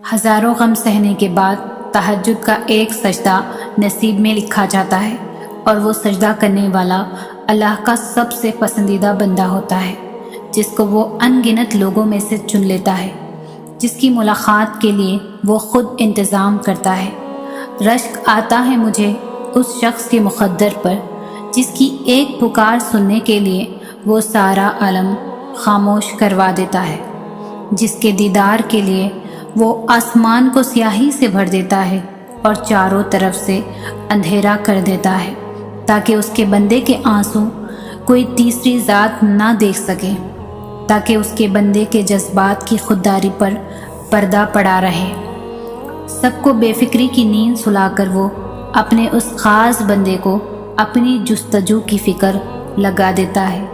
ہزاروں غم سہنے کے بعد تہجد کا ایک سجدہ نصیب میں لکھا جاتا ہے، اور وہ سجدہ کرنے والا اللہ کا سب سے پسندیدہ بندہ ہوتا ہے، جس کو وہ ان گنت لوگوں میں سے چن لیتا ہے، جس کی ملاقات کے لیے وہ خود انتظام کرتا ہے۔ رشک آتا ہے مجھے اس شخص کے مقدر پر جس کی ایک پکار سننے کے لیے وہ سارا عالم خاموش کروا دیتا ہے، جس کے دیدار کے لیے وہ آسمان کو سیاہی سے بھر دیتا ہے اور چاروں طرف سے اندھیرا کر دیتا ہے، تاکہ اس کے بندے کے آنسو کوئی تیسری ذات نہ دیکھ سکے، تاکہ اس کے بندے کے جذبات کی خودداری پر پردہ پڑا رہے۔ سب کو بے فکری کی نیند سلا کر وہ اپنے اس خاص بندے کو اپنی جستجو کی فکر لگا دیتا ہے۔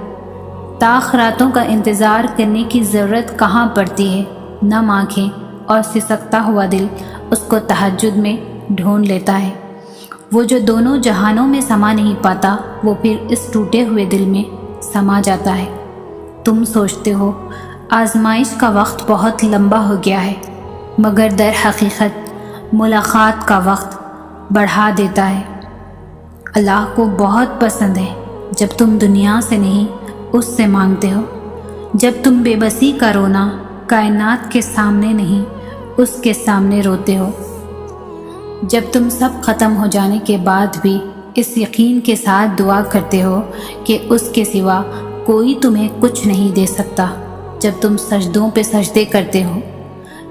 تاخراتوں کا انتظار کرنے کی ضرورت کہاں پڑتی ہے، نم آنکھیں اور سسکتا ہوا دل اس کو تہجد میں ڈھونڈ لیتا ہے۔ وہ جو دونوں جہانوں میں سما نہیں پاتا، وہ پھر اس ٹوٹے ہوئے دل میں سما جاتا ہے۔ تم سوچتے ہو آزمائش کا وقت بہت لمبا ہو گیا ہے، مگر در حقیقت ملاقات کا وقت بڑھا دیتا ہے۔ اللہ کو بہت پسند ہے جب تم دنیا سے نہیں اس سے مانگتے ہو، جب تم بے بسی کا رونا کائنات کے سامنے نہیں اس کے سامنے روتے ہو، جب تم سب ختم ہو جانے کے بعد بھی اس یقین کے ساتھ دعا کرتے ہو کہ اس کے سوا کوئی تمہیں کچھ نہیں دے سکتا، جب تم سجدوں پہ سجدے کرتے ہو،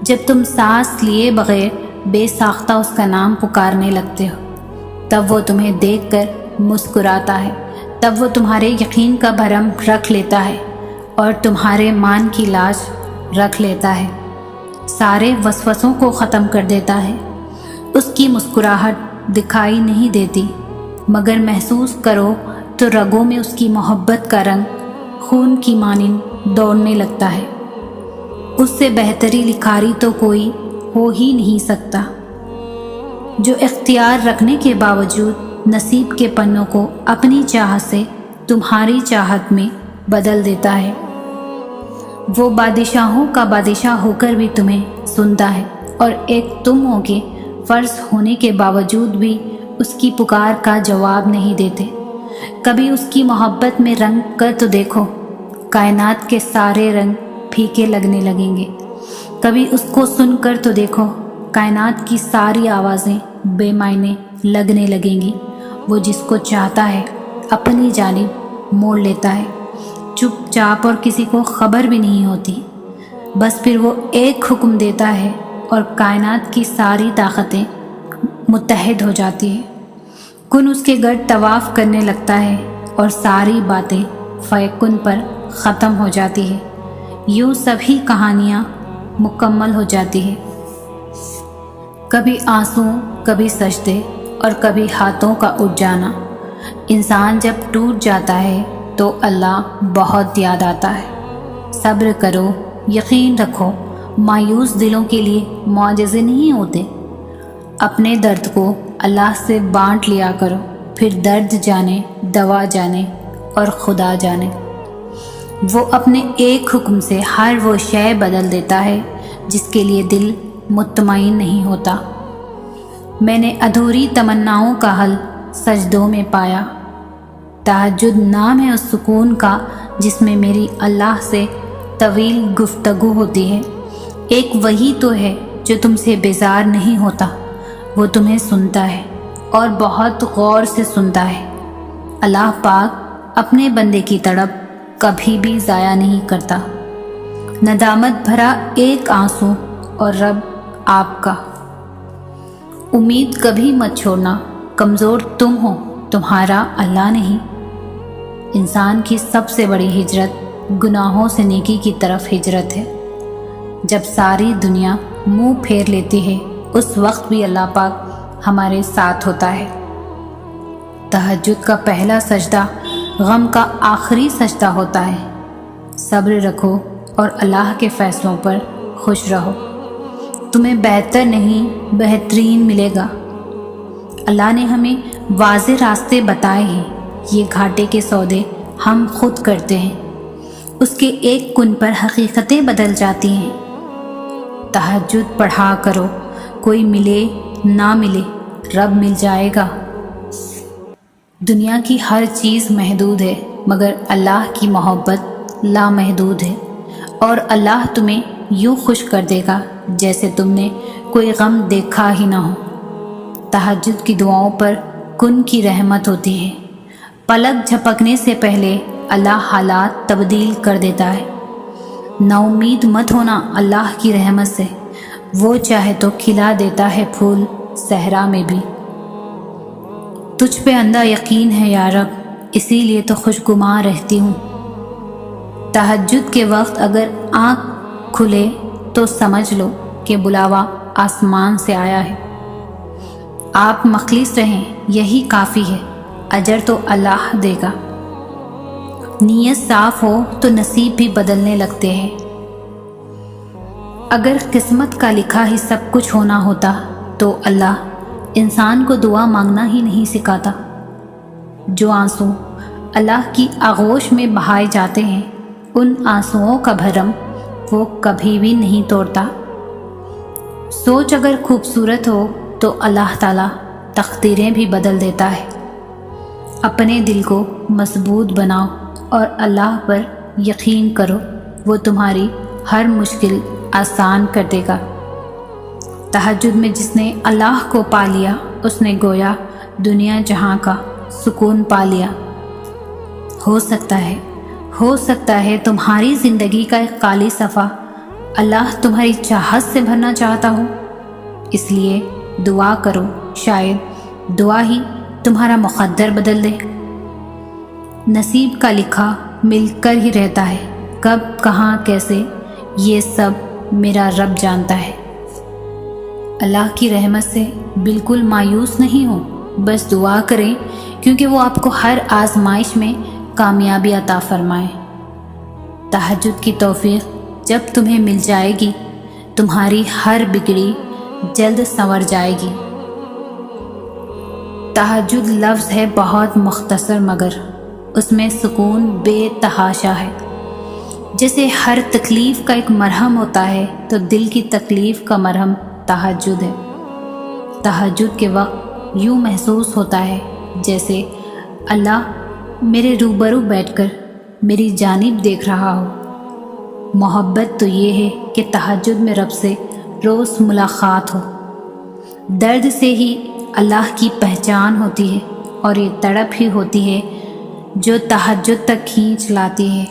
جب تم سانس لیے بغیر بے ساختہ اس کا نام پکارنے لگتے ہو، تب وہ تمہیں دیکھ کر مسکراتا ہے، تب وہ تمہارے یقین کا بھرم رکھ لیتا ہے اور تمہارے مان کی لاج رکھ لیتا ہے، سارے وسوسوں کو ختم کر دیتا ہے۔ اس کی مسکراہٹ دکھائی نہیں دیتی، مگر محسوس کرو تو رگوں میں اس کی محبت کا رنگ خون کی مانند دوڑنے لگتا ہے۔ اس سے بہتری لکھاری تو کوئی ہو ہی نہیں سکتا، جو اختیار رکھنے کے باوجود نصیب کے پنوں کو اپنی چاہت سے تمہاری چاہت میں بدل دیتا ہے۔ وہ بادشاہوں کا بادشاہ ہو کر بھی تمہیں سنتا ہے، اور ایک تم ہو کے فرض ہونے کے باوجود بھی اس کی پکار کا جواب نہیں دیتے۔ کبھی اس کی محبت میں رنگ کر تو دیکھو، کائنات کے سارے رنگ پھیکے لگنے لگیں گے۔ کبھی اس کو سن کر تو دیکھو، کائنات کی ساری آوازیں بے معنی لگنے لگیں گی۔ وہ جس کو چاہتا ہے اپنی جانب موڑ لیتا ہے، چپ چاپ، اور کسی کو خبر بھی نہیں ہوتی۔ بس پھر وہ ایک حکم دیتا ہے اور کائنات کی ساری طاقتیں متحد ہو جاتی ہیں، کن اس کے گرد طواف کرنے لگتا ہے اور ساری باتیں فیکن پر ختم ہو جاتی ہے۔ یوں سبھی کہانیاں مکمل ہو جاتی ہے، کبھی آنسو، کبھی سجدے، اور کبھی ہاتھوں کا اٹھ جانا۔ انسان جب ٹوٹ جاتا ہے تو اللہ بہت یاد آتا ہے۔ صبر کرو، یقین رکھو، مایوس دلوں کے لیے معجزے نہیں ہوتے۔ اپنے درد کو اللہ سے بانٹ لیا کرو، پھر درد جانے، دوا جانے اور خدا جانے۔ وہ اپنے ایک حکم سے ہر وہ شے بدل دیتا ہے جس کے لیے دل مطمئن نہیں ہوتا۔ میں نے ادھوری تمناؤں کا حل سجدوں میں پایا۔ تہجد نام ہے اس سکون کا جس میں میری اللہ سے طویل گفتگو ہوتی ہے۔ ایک وہی تو ہے جو تم سے بیزار نہیں ہوتا، وہ تمہیں سنتا ہے اور بہت غور سے سنتا ہے۔ اللہ پاک اپنے بندے کی تڑپ کبھی بھی ضائع نہیں کرتا۔ ندامت بھرا ایک آنسو اور رب آپ کا۔ امید کبھی مت چھوڑنا، کمزور تم ہو، تمہارا اللہ نہیں۔ انسان کی سب سے بڑی ہجرت گناہوں سے نیکی کی طرف ہجرت ہے۔ جب ساری دنیا منہ پھیر لیتی ہے، اس وقت بھی اللہ پاک ہمارے ساتھ ہوتا ہے۔ تہجد کا پہلا سجدہ غم کا آخری سجدہ ہوتا ہے۔ صبر رکھو اور اللہ کے فیصلوں پر خوش رہو، تمہیں بہتر نہیں بہترین ملے گا۔ اللہ نے ہمیں واضح راستے بتائے ہیں، یہ گھاٹے کے سودے ہم خود کرتے ہیں، اس کے ایک کن پر حقیقتیں بدل جاتی ہیں۔ تہجد پڑھا کرو، کوئی ملے نہ ملے رب مل جائے گا۔ دنیا کی ہر چیز محدود ہے، مگر اللہ کی محبت لامحدود ہے، اور اللہ تمہیں یوں خوش کر دے گا جیسے تم نے کوئی غم دیکھا ہی نہ ہو۔ تہجد کی دعاؤں پر کن کی رحمت ہوتی ہے، پلک جھپکنے سے پہلے اللہ حالات تبدیل کر دیتا ہے۔ نا امید مت ہونا اللہ کی رحمت سے، وہ چاہے تو کھلا دیتا ہے پھول صحرا میں بھی۔ تجھ پہ اندھا یقین ہے یا رب، اسی لیے تو خوشگماں رہتی ہوں۔ تہجد کے وقت اگر آنکھ کھلے تو سمجھ لو کہ بلاوا آسمان سے آیا ہے۔ آپ مخلص رہیں، یہی کافی ہے، اجر تو اللہ دے گا۔ نیت صاف ہو تو نصیب بھی بدلنے لگتے ہیں۔ اگر قسمت کا لکھا ہی سب کچھ ہونا ہوتا تو اللہ انسان کو دعا مانگنا ہی نہیں سکھاتا۔ جو آنسو اللہ کی آغوش میں بہائے جاتے ہیں، ان آنسوؤں کا بھرم وہ کبھی بھی نہیں توڑتا۔ سوچ اگر خوبصورت ہو تو اللہ تعالیٰ تقدیریں بھی بدل دیتا ہے۔ اپنے دل کو مضبوط بناؤ اور اللہ پر یقین کرو، وہ تمہاری ہر مشکل آسان کر دے گا۔ تہجد میں جس نے اللہ کو پا لیا، اس نے گویا دنیا جہاں کا سکون پا لیا۔ ہو سکتا ہے تمہاری زندگی کا ایک خالی صفحہ اللہ تمہاری چاہت سے بھرنا چاہتا ہو، اس لیے دعا کرو، شاید دعا ہی تمہارا مقدر بدل دے۔ نصیب کا لکھا مل کر ہی رہتا ہے، کب کہاں کیسے یہ سب میرا رب جانتا ہے۔ اللہ کی رحمت سے بالکل مایوس نہیں ہو، بس دعا کریں کیونکہ وہ آپ کو ہر آزمائش میں کامیابی عطا فرمائے۔ تہجد کی توفیق جب تمہیں مل جائے گی، تمہاری ہر بگڑی جلد سنور جائے گی۔ تہجد لفظ ہے بہت مختصر، مگر اس میں سکون بے تحاشا ہے۔ جیسے ہر تکلیف کا ایک مرہم ہوتا ہے تو دل کی تکلیف کا مرہم تہجد ہے۔ تہجد کے وقت یوں محسوس ہوتا ہے جیسے اللہ میرے روبرو بیٹھ کر میری جانب دیکھ رہا ہو۔ محبت تو یہ ہے کہ تہجد میں رب سے روز ملاقات ہو۔ درد سے ہی اللہ کی پہچان ہوتی ہے، اور یہ تڑپ ہی ہوتی ہے جو تہجد تک کھینچ لاتی ہے۔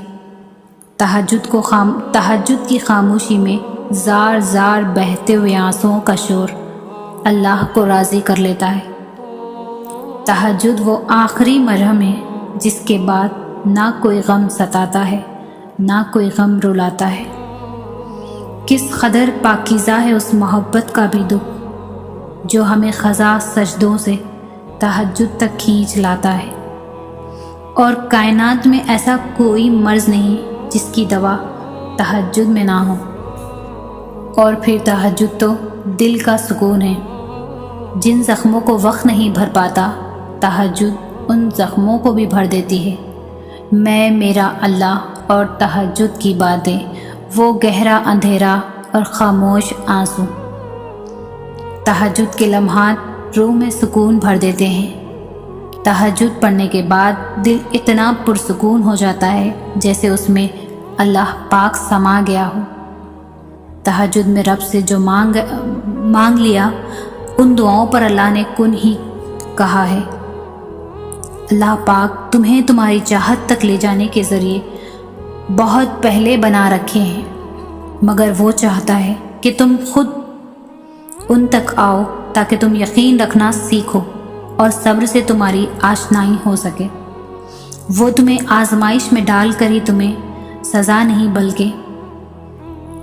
تہجد کی خاموشی میں زار زار بہتے ہوئے آنسوؤں کا شور اللہ کو راضی کر لیتا ہے۔ تہجد وہ آخری مرہم ہے جس کے بعد نہ کوئی غم ستاتا ہے، نہ کوئی غم رلاتا ہے۔ کس قدر پاکیزہ ہے اس محبت کا بھی دکھ جو ہمیں خزاں سجدوں سے تہجد تک کھینچ لاتا ہے۔ اور کائنات میں ایسا کوئی مرض نہیں جس کی دوا تہجد میں نہ ہو۔ اور پھر تہجد تو دل کا سکون ہے۔ جن زخموں کو وقت نہیں بھر پاتا، تہجد ان زخموں کو بھی بھر دیتی ہے۔ میں، میرا اللہ اور تہجد کی باتیں، وہ گہرا اندھیرا اور خاموش آنسو۔ تہجد کے لمحات روح میں سکون بھر دیتے ہیں۔ تہجد پڑھنے کے بعد دل اتنا پرسکون ہو جاتا ہے جیسے اس میں اللہ پاک سما گیا ہو۔ تہجد میں رب سے جو مانگ لیا، ان دعاؤں پر اللہ نے کن ہی کہا ہے۔ اللہ پاک تمہیں تمہاری چاہت تک لے جانے کے ذریعے بہت پہلے بنا رکھے ہیں، مگر وہ چاہتا ہے کہ تم خود ان تک آؤ تاکہ تم یقین رکھنا سیکھو اور صبر سے تمہاری آشنائی ہو سکے۔ وہ تمہیں آزمائش میں ڈال کر ہی تمہیں سزا نہیں، بلکہ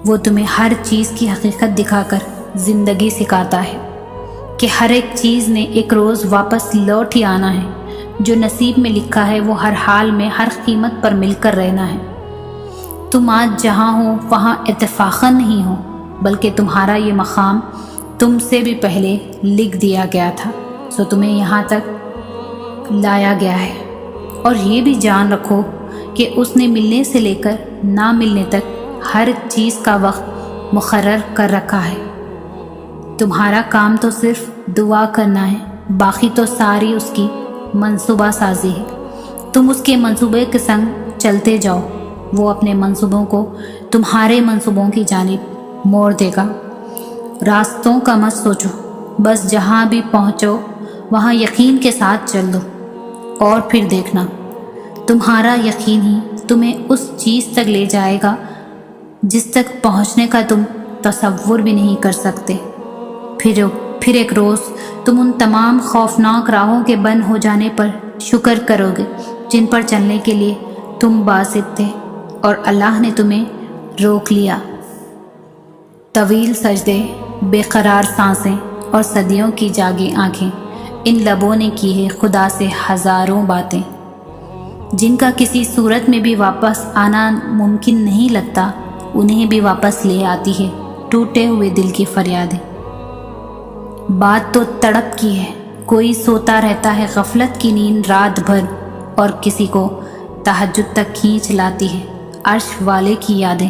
وہ تمہیں ہر چیز کی حقیقت دکھا کر زندگی سکھاتا ہے کہ ہر ایک چیز نے ایک روز واپس لوٹ ہی آنا ہے۔ جو نصیب میں لکھا ہے وہ ہر حال میں ہر قیمت پر مل کر رہنا ہے۔ تم آج جہاں ہو وہاں اتفاقاً نہیں ہو، بلکہ تمہارا یہ مقام تم سے بھی پہلے لکھ دیا گیا تھا۔ سو تمہیں یہاں تک لایا گیا ہے، اور یہ بھی جان رکھو کہ اس نے ملنے سے لے کر نہ ملنے تک ہر چیز کا وقت مقرر کر رکھا ہے۔ تمہارا کام تو صرف دعا کرنا ہے، باقی تو ساری اس کی منصوبہ سازی ہے۔ تم اس کے منصوبے کے سنگ چلتے جاؤ، وہ اپنے منصوبوں کو تمہارے منصوبوں کی جانب موڑ دے گا۔ راستوں کا مت سوچو، بس جہاں بھی پہنچو وہاں یقین کے ساتھ چل دو، اور پھر دیکھنا تمہارا یقین ہی تمہیں اس چیز تک لے جائے گا جس تک پہنچنے کا تم تصور بھی نہیں کر سکتے۔ پھر ایک روز تم ان تمام خوفناک راہوں کے بند ہو جانے پر شکر کرو گے جن پر چلنے کے لیے تم باسط تھے اور اللہ نے تمہیں روک لیا۔ طویل سجدے، بے قرار سانسیں اور صدیوں کی جاگی آنکھیں، ان لبوں نے کی ہے خدا سے ہزاروں باتیں، جن کا کسی صورت میں بھی واپس آنا ممکن نہیں لگتا، انہیں بھی واپس لے آتی ہے ٹوٹے ہوئے دل کی فریادیں۔ بات تو تڑپ کی ہے، کوئی سوتا رہتا ہے غفلت کی نیند رات بھر، اور کسی کو تہجد تک کھینچ لاتی ہے عرش والے کی یادیں۔